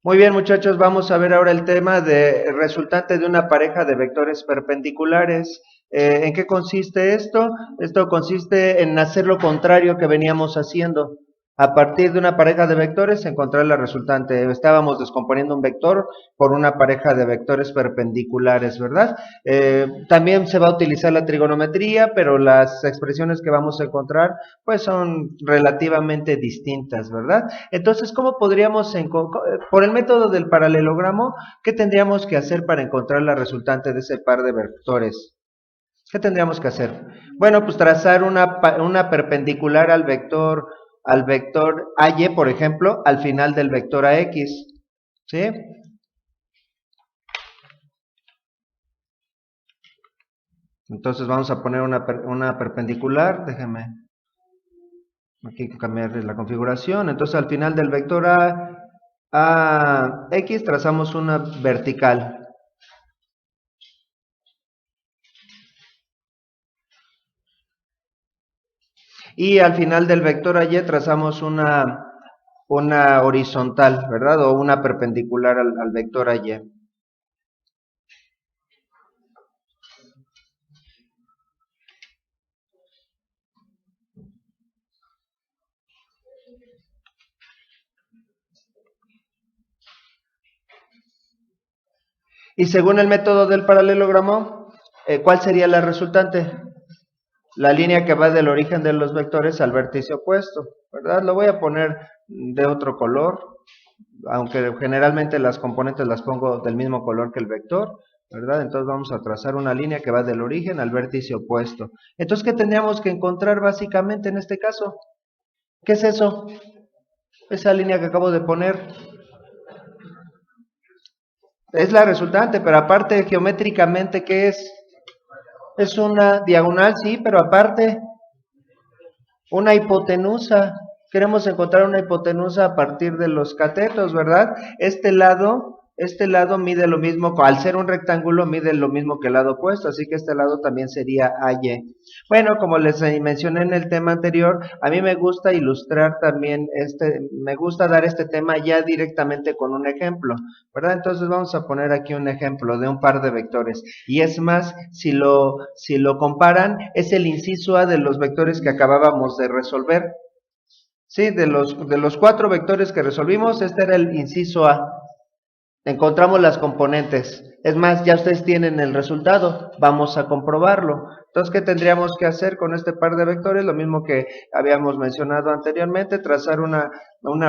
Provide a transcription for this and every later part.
Muy bien, muchachos, vamos a ver ahora el tema de resultante de una pareja de vectores perpendiculares. ¿En qué consiste esto? Esto consiste en hacer lo contrario que veníamos haciendo. A partir de una pareja de vectores, encontrar la resultante. Estábamos descomponiendo un vector por una pareja de vectores perpendiculares, ¿verdad? También se va a utilizar la trigonometría, pero las expresiones que vamos a encontrar, pues son relativamente distintas, ¿verdad? Entonces, ¿cómo podríamos, por el método del paralelogramo, qué tendríamos que hacer para encontrar la resultante de ese par de vectores? ¿Qué tendríamos que hacer? Bueno, pues trazar una perpendicular al vector AY, por ejemplo, al final del vector AX, ¿sí? Entonces vamos a poner una perpendicular, déjenme aquí cambiar la configuración. Entonces al final del vector a X trazamos una vertical. Y al final del vector AY trazamos una horizontal, ¿verdad? O una perpendicular al vector AY. Y según el método del paralelogramo, ¿cuál sería la resultante? La línea que va del origen de los vectores al vértice opuesto, ¿verdad? Lo voy a poner de otro color, aunque generalmente las componentes las pongo del mismo color que el vector, ¿verdad? Entonces vamos a trazar una línea que va del origen al vértice opuesto. Entonces, ¿qué tendríamos que encontrar básicamente en este caso? ¿Qué es eso? Esa línea que acabo de poner es la resultante, pero aparte geométricamente, ¿qué es? Es una diagonal, sí, pero aparte una hipotenusa. Queremos encontrar una hipotenusa a partir de los catetos, ¿verdad? Este lado mide lo mismo, al ser un rectángulo mide lo mismo que el lado opuesto, así que este lado también sería AY. Bueno, como les mencioné en el tema anterior, a mí me gusta ilustrar también me gusta dar este tema ya directamente con un ejemplo, ¿verdad? Entonces vamos a poner aquí un ejemplo de un par de vectores. Y es más, si lo comparan, es el inciso A de los vectores que acabábamos de resolver. Sí, de los 4 vectores que resolvimos, este era el inciso A. Encontramos las componentes. Es más, ya ustedes tienen el resultado. Vamos a comprobarlo. Entonces, ¿qué tendríamos que hacer con este par de vectores? Lo mismo que habíamos mencionado anteriormente, trazar una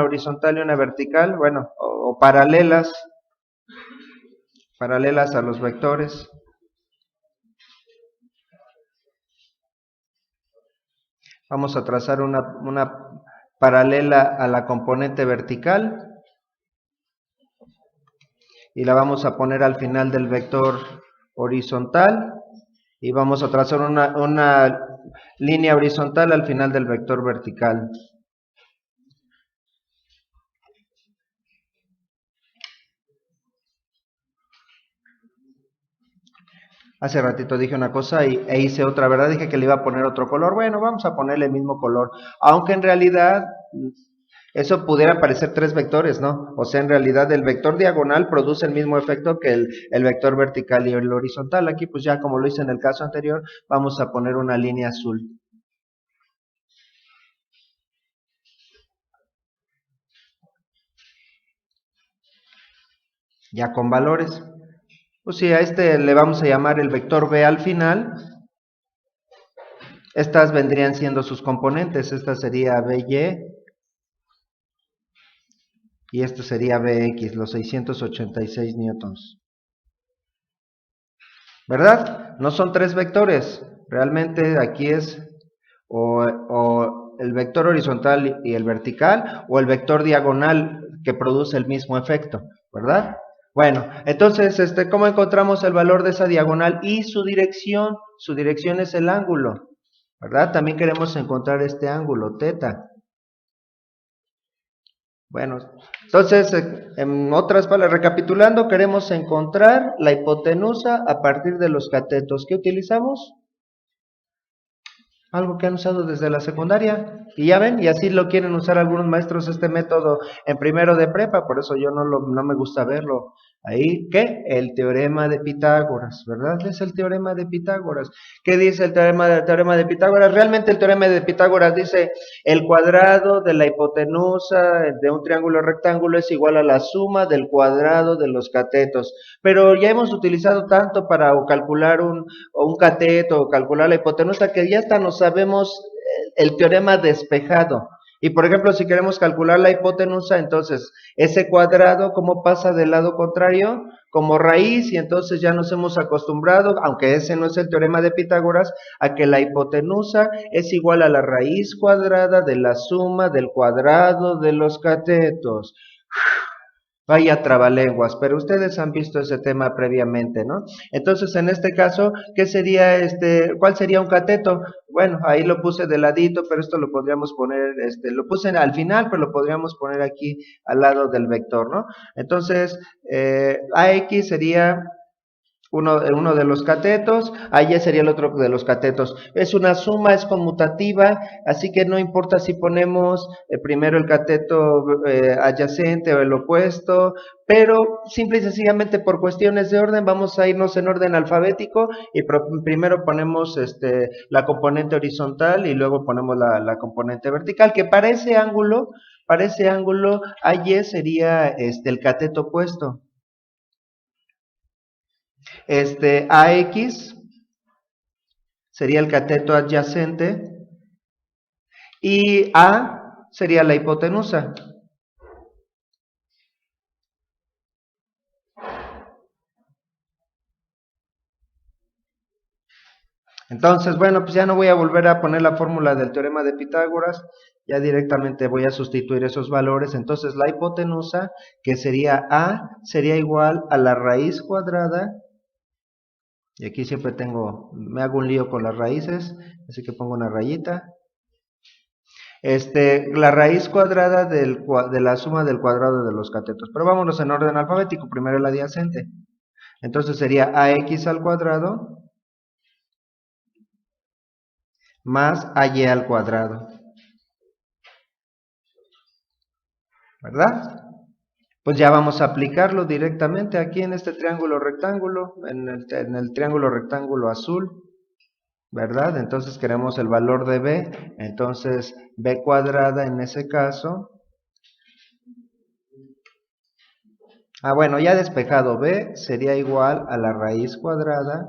horizontal y una vertical, bueno, o paralelas a los vectores. Vamos a trazar una paralela a la componente vertical y la vamos a poner al final del vector horizontal y vamos a trazar una línea horizontal al final del vector vertical. Hace ratito dije una cosa e hice otra, ¿verdad? Dije que le iba a poner otro color. Bueno, vamos a ponerle el mismo color, aunque en realidad eso pudiera parecer 3 vectores, ¿no? O sea, en realidad el vector diagonal produce el mismo efecto que el vector vertical y el horizontal. Aquí, pues ya como lo hice en el caso anterior, vamos a poner una línea azul. Ya con valores. Pues sí, a este le vamos a llamar el vector B al final. Estas vendrían siendo sus componentes. Esta sería BY y esto sería BX, los 686 newtons. ¿Verdad? No son 3 vectores. Realmente aquí es o el vector horizontal y el vertical o el vector diagonal que produce el mismo efecto, ¿verdad? Bueno, entonces, ¿cómo encontramos el valor de esa diagonal y su dirección? Su dirección es el ángulo, ¿verdad? También queremos encontrar este ángulo, teta. Bueno, entonces, en otras palabras, recapitulando, queremos encontrar la hipotenusa a partir de los catetos. ¿Qué utilizamos? Algo que han usado desde la secundaria. Y ya ven, y así lo quieren usar algunos maestros este método en primero de prepa, por eso yo no me gusta verlo. Ahí, ¿qué? El teorema de Pitágoras, ¿verdad? Es el teorema de Pitágoras. ¿Qué dice el teorema de Pitágoras? Realmente el teorema de Pitágoras dice el cuadrado de la hipotenusa de un triángulo rectángulo es igual a la suma del cuadrado de los catetos. Pero ya hemos utilizado tanto para calcular un cateto o calcular la hipotenusa que ya hasta no sabemos el teorema despejado. Y por ejemplo, si queremos calcular la hipotenusa, entonces ese cuadrado, ¿cómo pasa del lado contrario? Como raíz, y entonces ya nos hemos acostumbrado, aunque ese no es el teorema de Pitágoras, a que la hipotenusa es igual a la raíz cuadrada de la suma del cuadrado de los catetos. Vaya trabalenguas, pero ustedes han visto ese tema previamente, ¿no? Entonces, en este caso, ¿qué sería cuál sería un cateto? Bueno, ahí lo puse de ladito, pero esto lo podríamos poner, lo puse al final, pero lo podríamos poner aquí al lado del vector, ¿no? Entonces, AX sería uno de los catetos, Y sería el otro de los catetos. Es una suma, es conmutativa, así que no importa si ponemos primero el cateto adyacente o el opuesto, pero simple y sencillamente por cuestiones de orden vamos a irnos en orden alfabético y primero ponemos la componente horizontal y luego ponemos la componente vertical, que para ese ángulo, Y sería el cateto opuesto. AX sería el cateto adyacente y A sería la hipotenusa. Entonces, bueno, pues ya no voy a volver a poner la fórmula del teorema de Pitágoras, ya directamente voy a sustituir esos valores. Entonces, la hipotenusa, que sería A, sería igual a la raíz cuadrada, y aquí siempre me hago un lío con las raíces, así que pongo una rayita. La raíz cuadrada de la suma del cuadrado de los catetos. Pero vámonos en orden alfabético, primero el adyacente. Entonces sería AX al cuadrado más AY al cuadrado. ¿Verdad? Pues ya vamos a aplicarlo directamente aquí en este triángulo rectángulo, en el triángulo rectángulo azul. ¿Verdad? Entonces queremos el valor de B, entonces B cuadrada en ese caso. Bueno, ya despejado, B sería igual a la raíz cuadrada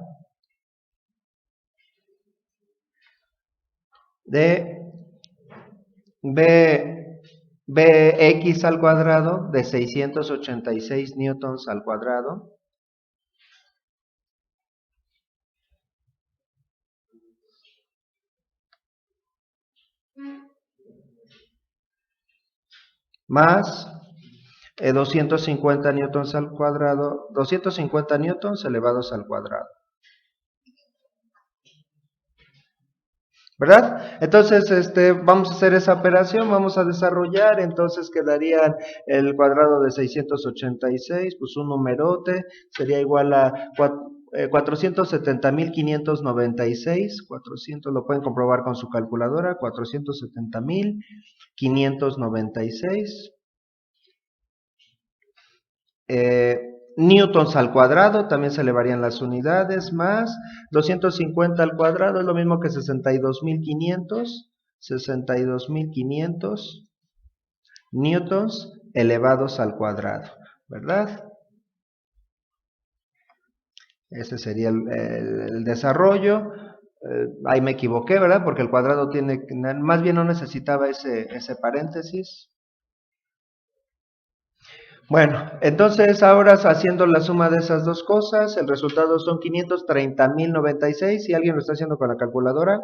de Bx al cuadrado de 686 newtons al cuadrado más 250 newtons al cuadrado, 250 newtons elevados al cuadrado. ¿Verdad? Entonces, vamos a hacer esa operación, vamos a desarrollar, entonces quedaría el cuadrado de 686, pues un numerote, sería igual a 470.596, 400, lo pueden comprobar con su calculadora, 470.596. Newtons al cuadrado, también se elevarían las unidades, más 250 al cuadrado, es lo mismo que 62.500 newtons elevados al cuadrado, ¿verdad? Ese sería el desarrollo. Ahí me equivoqué, ¿verdad? Porque el cuadrado tiene, más bien no necesitaba ese paréntesis. Bueno, entonces ahora haciendo la suma de esas dos cosas, el resultado son 530.096. Si alguien lo está haciendo con la calculadora,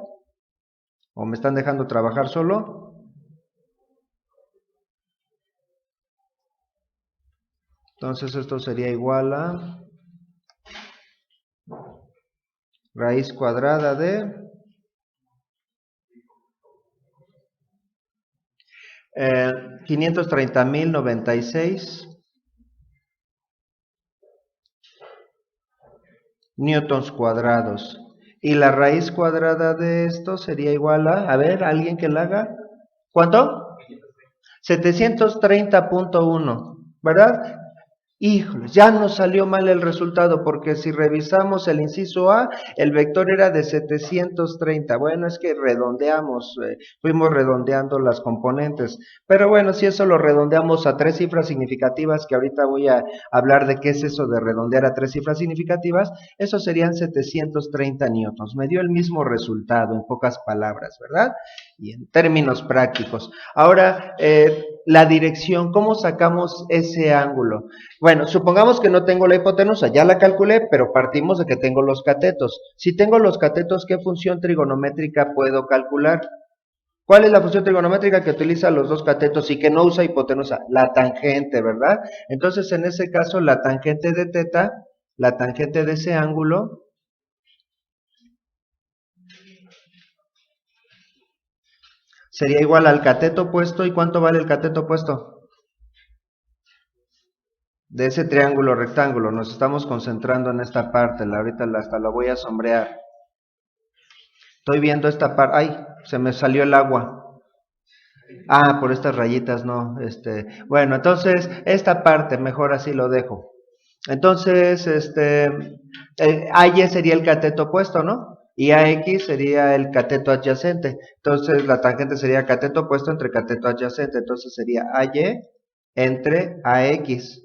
o me están dejando trabajar solo. Entonces esto sería igual a raíz cuadrada de 530.096 newtons cuadrados. Y la raíz cuadrada de esto sería igual a ver, alguien que la haga. ¿Cuánto? 730.1, ¿verdad? Híjole, ya nos salió mal el resultado porque si revisamos el inciso A, el vector era de 730. Bueno, es que redondeamos, fuimos redondeando las componentes. Pero bueno, si eso lo redondeamos a tres cifras significativas, que ahorita voy a hablar de qué es eso de redondear a tres cifras significativas, eso serían 730 newtons. Me dio el mismo resultado, en pocas palabras, ¿verdad? Y en términos prácticos. Ahora, la dirección, ¿cómo sacamos ese ángulo? Bueno, supongamos que no tengo la hipotenusa, ya la calculé, pero partimos de que tengo los catetos. Si tengo los catetos, ¿qué función trigonométrica puedo calcular? ¿Cuál es la función trigonométrica que utiliza los dos catetos y que no usa hipotenusa? La tangente, ¿verdad? Entonces, en ese caso, la tangente de teta, la tangente de ese ángulo, sería igual al cateto opuesto. ¿Y cuánto vale el cateto opuesto? De ese triángulo rectángulo. Nos estamos concentrando en esta parte. Ahorita hasta la voy a sombrear. Estoy viendo esta parte. ¡Ay! Se me salió el agua. Ah, por estas rayitas no. Bueno, entonces, esta parte, mejor así lo dejo. Entonces, AY sería el cateto opuesto, ¿no? Y AX sería el cateto adyacente. Entonces, la tangente sería cateto opuesto entre cateto adyacente. Entonces, sería AY entre AX.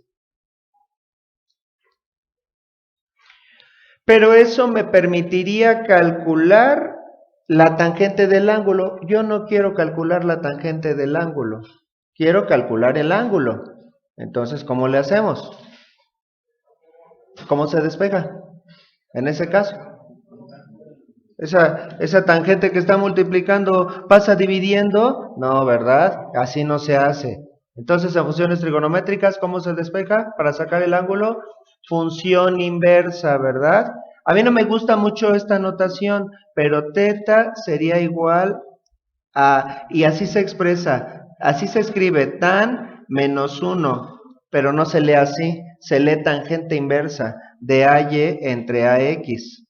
Pero eso me permitiría calcular la tangente del ángulo. Yo no quiero calcular la tangente del ángulo. Quiero calcular el ángulo. Entonces, ¿cómo le hacemos? ¿Cómo se despeja? En ese caso. Esa tangente que está multiplicando pasa dividiendo. No, ¿verdad? Así no se hace. Entonces, en funciones trigonométricas, ¿cómo se despeja para sacar el ángulo? Función inversa, ¿verdad? A mí no me gusta mucho esta notación, pero teta sería igual a, y así se expresa, así se escribe, tan menos 1, pero no se lee así, se lee tangente inversa de AY entre AX.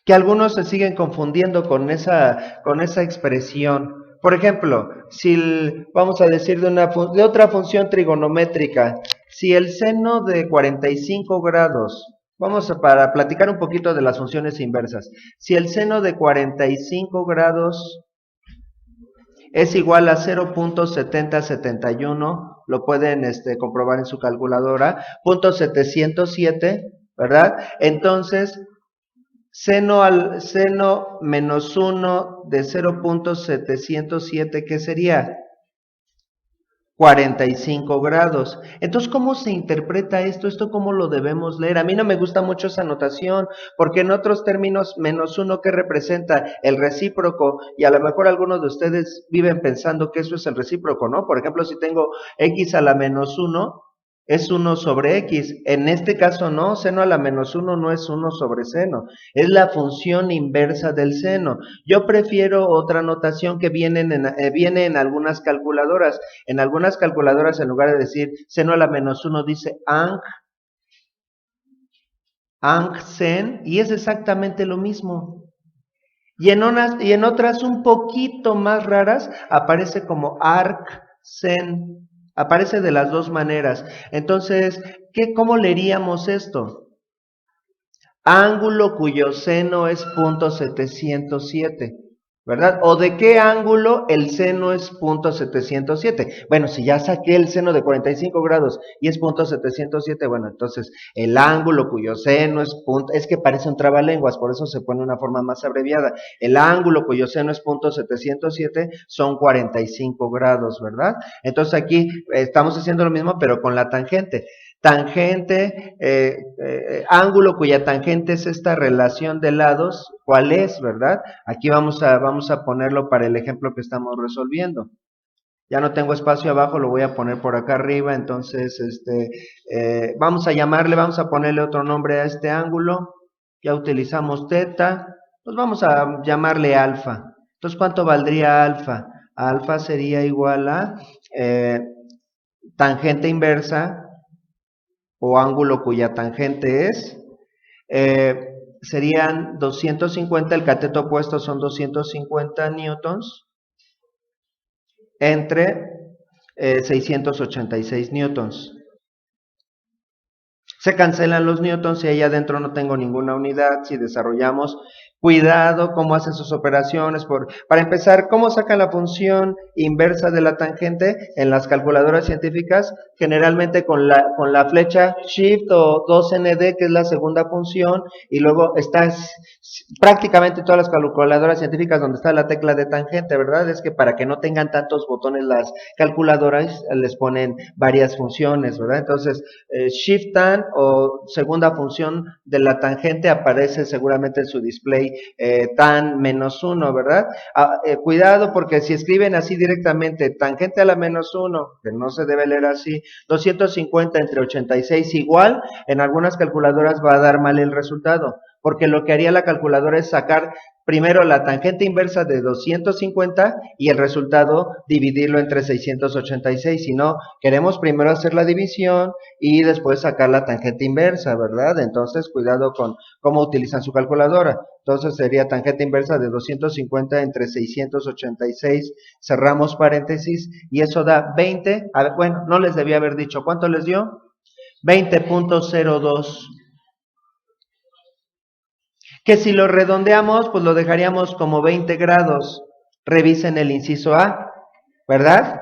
Que algunos se siguen confundiendo con esa expresión. Por ejemplo, si vamos a decir de otra función trigonométrica, si el seno de 45 grados, para platicar un poquito de las funciones inversas, si el seno de 45 grados es igual a 0.7071, lo pueden comprobar en su calculadora, .707, ¿verdad? Entonces, seno menos 1 de 0.707, ¿qué sería? 45 grados. Entonces, ¿cómo se interpreta esto? ¿Esto cómo lo debemos leer? A mí no me gusta mucho esa notación, porque en otros términos, menos 1, ¿qué representa? El recíproco, y a lo mejor algunos de ustedes viven pensando que eso es el recíproco, ¿no? Por ejemplo, si tengo x a la menos 1, es 1 sobre x. En este caso no, seno a la menos 1 no es 1 sobre seno, es la función inversa del seno. Yo prefiero otra notación que viene en algunas calculadoras. En algunas calculadoras, en lugar de decir seno a la menos 1, dice ang sen, y es exactamente lo mismo. Y en otras un poquito más raras, aparece como arc sen. Aparece de las dos maneras. Entonces, ¿cómo leeríamos esto? Ángulo cuyo seno es .707, ¿verdad? ¿O de qué ángulo el seno es .707? Bueno, si ya saqué el seno de 45 grados y es .707, bueno, entonces el ángulo cuyo seno es que parece un trabalenguas, por eso se pone una forma más abreviada. El ángulo cuyo seno es .707 son 45 grados, ¿verdad? Entonces aquí estamos haciendo lo mismo, pero con la tangente. Tangente, ángulo cuya tangente es esta relación de lados, ¿cuál es, verdad? Aquí vamos a ponerlo para el ejemplo que estamos resolviendo. Ya no tengo espacio abajo, lo voy a poner por acá arriba, entonces, vamos a ponerle otro nombre a este ángulo. Ya utilizamos teta, pues vamos a llamarle alfa. Entonces, ¿cuánto valdría alfa? Alfa sería igual a tangente inversa o ángulo cuya tangente es, serían 250, el cateto opuesto son 250 newtons entre 686 newtons. Se cancelan los newtons y ahí adentro no tengo ninguna unidad. Si desarrollamos, cuidado cómo hacen sus operaciones. Para empezar, ¿cómo sacan la función inversa de la tangente en las calculadoras científicas? Generalmente con la flecha Shift o 2ND, que es la segunda función, y luego está prácticamente todas las calculadoras científicas donde está la tecla de tangente, ¿verdad? Es que para que no tengan tantos botones las calculadoras, les ponen varias funciones, ¿verdad? Entonces, Shift tan o segunda función de la tangente aparece seguramente en su display tan -1, ¿verdad? Cuidado porque si escriben así directamente, tangente a la -1, que no se debe leer así, 250 entre 86 igual, en algunas calculadoras va a dar mal el resultado, porque lo que haría la calculadora es sacar primero la tangente inversa de 250 y el resultado dividirlo entre 686. Si no, queremos primero hacer la división y después sacar la tangente inversa, ¿verdad? Entonces, cuidado con cómo utilizan su calculadora. Entonces, sería tangente inversa de 250 entre 686, cerramos paréntesis, y eso da 20, bueno, no les debía haber dicho, ¿cuánto les dio? 20.02. Que si lo redondeamos, pues lo dejaríamos como 20 grados. Revisen el inciso A, ¿verdad?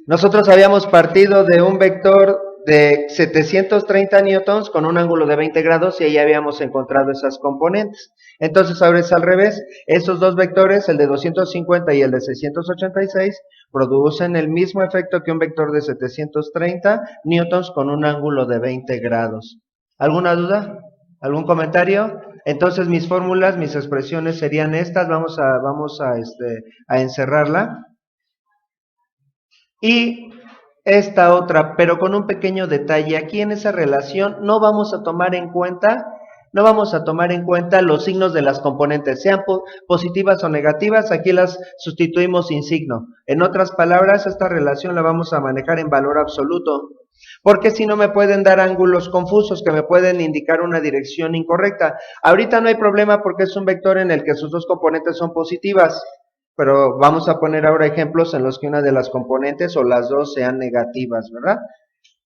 Nosotros habíamos partido de un vector de 730 newtons con un ángulo de 20 grados y ahí habíamos encontrado esas componentes. Entonces ahora es al revés. Esos dos vectores, el de 250 y el de 686, producen el mismo efecto que un vector de 730 newtons con un ángulo de 20 grados. ¿Alguna duda? ¿Algún comentario? Entonces mis fórmulas, mis expresiones serían estas. Vamos a encerrarla. Y esta otra, pero con un pequeño detalle. Aquí en esa relación no vamos a tomar en cuenta los signos de las componentes, sean positivas o negativas. Aquí las sustituimos sin signo. En otras palabras, esta relación la vamos a manejar en valor absoluto, porque si no me pueden dar ángulos confusos que me pueden indicar una dirección incorrecta. Ahorita no hay problema porque es un vector en el que sus dos componentes son positivas, pero vamos a poner ahora ejemplos en los que una de las componentes o las dos sean negativas, ¿verdad?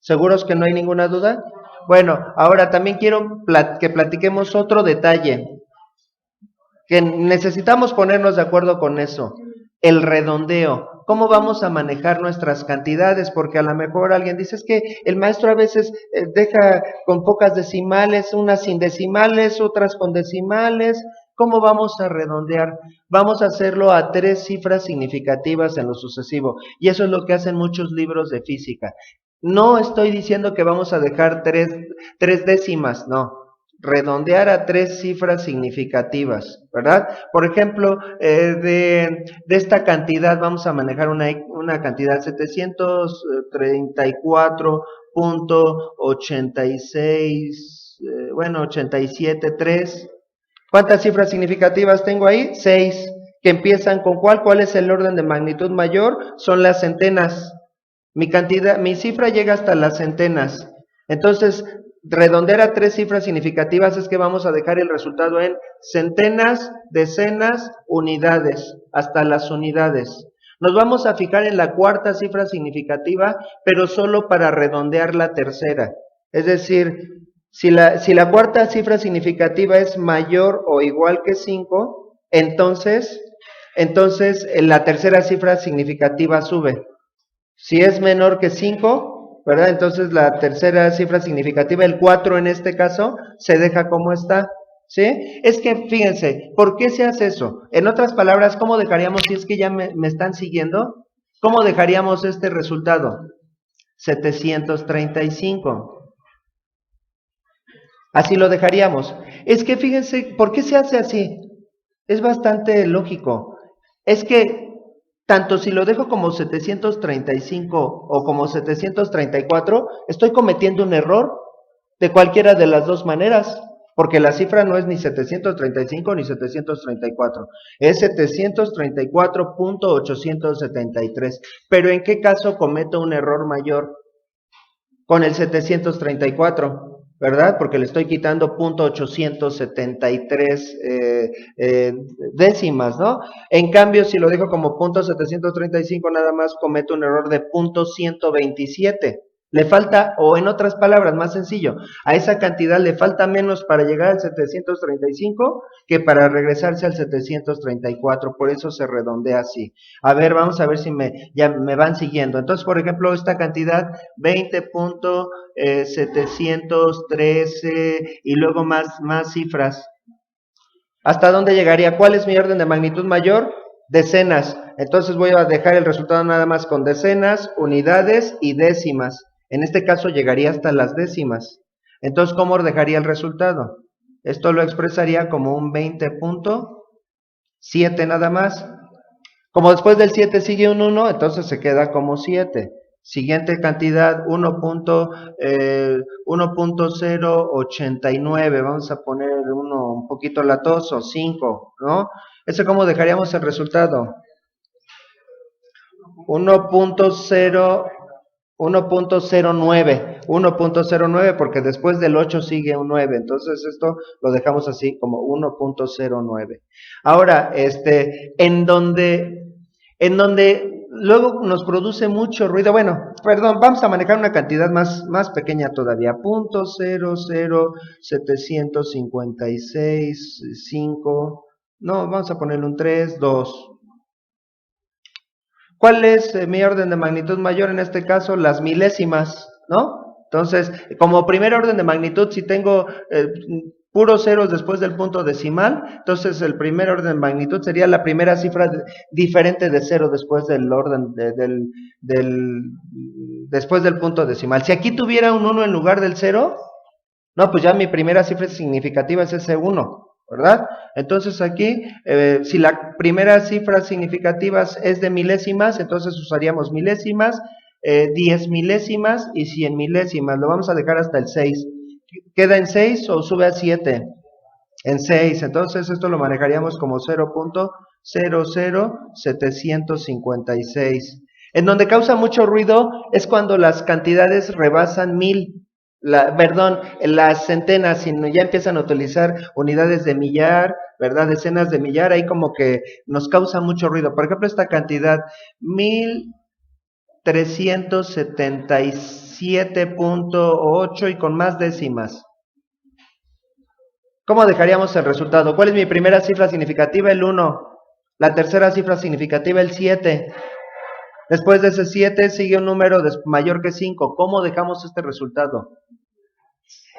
¿Seguros que no hay ninguna duda? Bueno, ahora también quiero que platiquemos otro detalle, que necesitamos ponernos de acuerdo con eso, el redondeo. ¿Cómo vamos a manejar nuestras cantidades? Porque a lo mejor alguien dice, es que el maestro a veces deja con pocas decimales, unas sin decimales, otras con decimales. ¿Cómo vamos a redondear? Vamos a hacerlo a 3 cifras significativas en lo sucesivo. Y eso es lo que hacen muchos libros de física. No estoy diciendo que vamos a dejar tres décimas, no. Redondear a 3 cifras significativas, ¿verdad? Por ejemplo, de esta cantidad vamos a manejar una cantidad 734.86, 87.3. ¿Cuántas cifras significativas tengo ahí? 6, que empiezan con ¿cuál? ¿Cuál es el orden de magnitud mayor? Son las centenas. Mi cifra llega hasta las centenas. Entonces, redondear a 3 cifras significativas es que vamos a dejar el resultado en centenas, decenas, unidades, hasta las unidades. Nos vamos a fijar en la cuarta cifra significativa, pero solo para redondear la tercera. Es decir, si la cuarta cifra significativa es mayor o igual que 5, entonces la tercera cifra significativa sube. Si es menor que 5, ¿verdad? Entonces la tercera cifra significativa, el 4 en este caso, se deja como está, ¿sí? Es que, fíjense, ¿por qué se hace eso? En otras palabras, ¿cómo dejaríamos, si es que ya me están siguiendo, cómo dejaríamos este resultado? 735. Así lo dejaríamos. Es que fíjense, ¿por qué se hace así? Es bastante lógico. Es que tanto si lo dejo como 735 o como 734, estoy cometiendo un error de cualquiera de las dos maneras, porque la cifra no es ni 735 ni 734, es 734.873. Pero ¿en qué caso cometo un error mayor? con el 734, ¿verdad? Porque le estoy quitando .873 décimas, ¿no? En cambio, si lo dejo como .735, nada más cometo un error de .127. Le falta, o en otras palabras, más sencillo, a esa cantidad le falta menos para llegar al 735 que para regresarse al 734, por eso se redondea así. A ver, vamos a ver si ya me van siguiendo. Entonces, por ejemplo, esta cantidad, 20.713, y luego más cifras. ¿Hasta dónde llegaría? ¿Cuál es mi orden de magnitud mayor? Decenas. Entonces voy a dejar el resultado nada más con decenas, unidades y décimas. En este caso llegaría hasta las décimas. Entonces, ¿cómo dejaría el resultado? Esto lo expresaría como un 20.7 nada más. Como después del 7 sigue un 1, entonces se queda como 7. Siguiente cantidad, 1.089. Vamos a poner uno un poquito latoso, 5, ¿no? ¿Eso cómo dejaríamos el resultado? 1.09, porque después del 8 sigue un 9, entonces esto lo dejamos así como 1.09. Ahora, en donde luego nos produce mucho ruido, bueno, perdón, vamos a manejar una cantidad más pequeña todavía, .00756.5, no, vamos a ponerle un 3, 2. ¿Cuál es mi orden de magnitud mayor? En este caso, las milésimas, ¿no? Entonces, como primer orden de magnitud, si tengo puros ceros después del punto decimal, entonces el primer orden de magnitud sería la primera cifra diferente de cero después del orden después del punto decimal. Si aquí tuviera un 1 en lugar del 0, no, pues ya mi primera cifra significativa es ese 1. ¿Verdad? Entonces aquí, si la primera cifra significativa es de milésimas, entonces usaríamos milésimas, 10 milésimas y 100 milésimas. Lo vamos a dejar hasta el 6. ¿Queda en 6 o sube a 7? En 6. Entonces esto lo manejaríamos como 0.00756. En donde causa mucho ruido es cuando las cantidades rebasan 1000. Las centenas, si ya empiezan a utilizar unidades de millar, ¿verdad? Decenas de millar, ahí como que nos causa mucho ruido. Por ejemplo, esta cantidad, 1377.8 y con más décimas. ¿Cómo dejaríamos el resultado? ¿Cuál es mi primera cifra significativa? El 1. La tercera cifra significativa, el 7. Después de ese 7 sigue un número mayor que 5. ¿Cómo dejamos este resultado?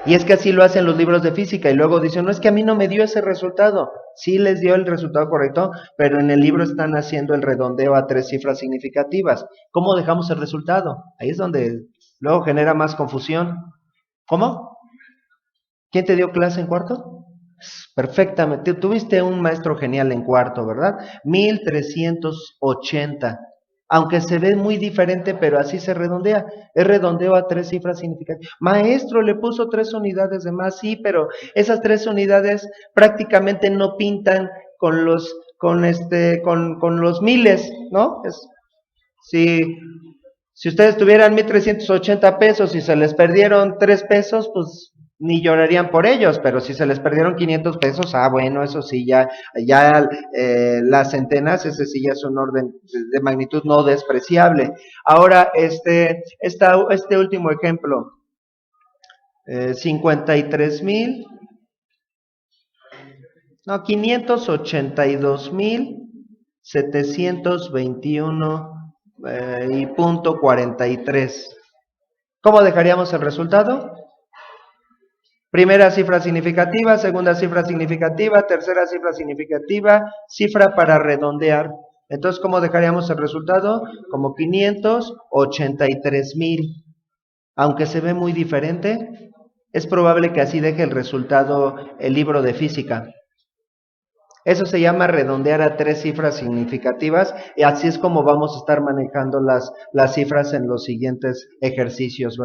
Y es que así lo hacen los libros de física y luego dicen, no, es que a mí no me dio ese resultado. Sí les dio el resultado correcto, pero en el libro están haciendo el redondeo a 3 cifras significativas. ¿Cómo dejamos el resultado? Ahí es donde luego genera más confusión. ¿Cómo? ¿Quién te dio clase en cuarto? Perfectamente. Tuviste un maestro genial en cuarto, ¿verdad? 1380. Aunque se ve muy diferente, pero así se redondea. Es redondeo a 3 cifras significativas. Maestro, le puso 3 unidades de más, sí, pero esas 3 unidades prácticamente no pintan con los miles, ¿no? Si ustedes tuvieran 1,380 pesos y se les perdieron 3 pesos, pues ni llorarían por ellos, pero si se les perdieron 500 pesos, bueno, eso sí, ya las centenas, ese sí ya es un orden de magnitud no despreciable. Ahora, este último ejemplo, 53,000, no, 582,721 y punto 43. ¿Cómo dejaríamos el resultado? Primera cifra significativa, segunda cifra significativa, tercera cifra significativa, cifra para redondear. Entonces, ¿cómo dejaríamos el resultado? Como 583,000. Aunque se ve muy diferente, es probable que así deje el resultado el libro de física. Eso se llama redondear a 3 cifras significativas y así es como vamos a estar manejando las cifras en los siguientes ejercicios.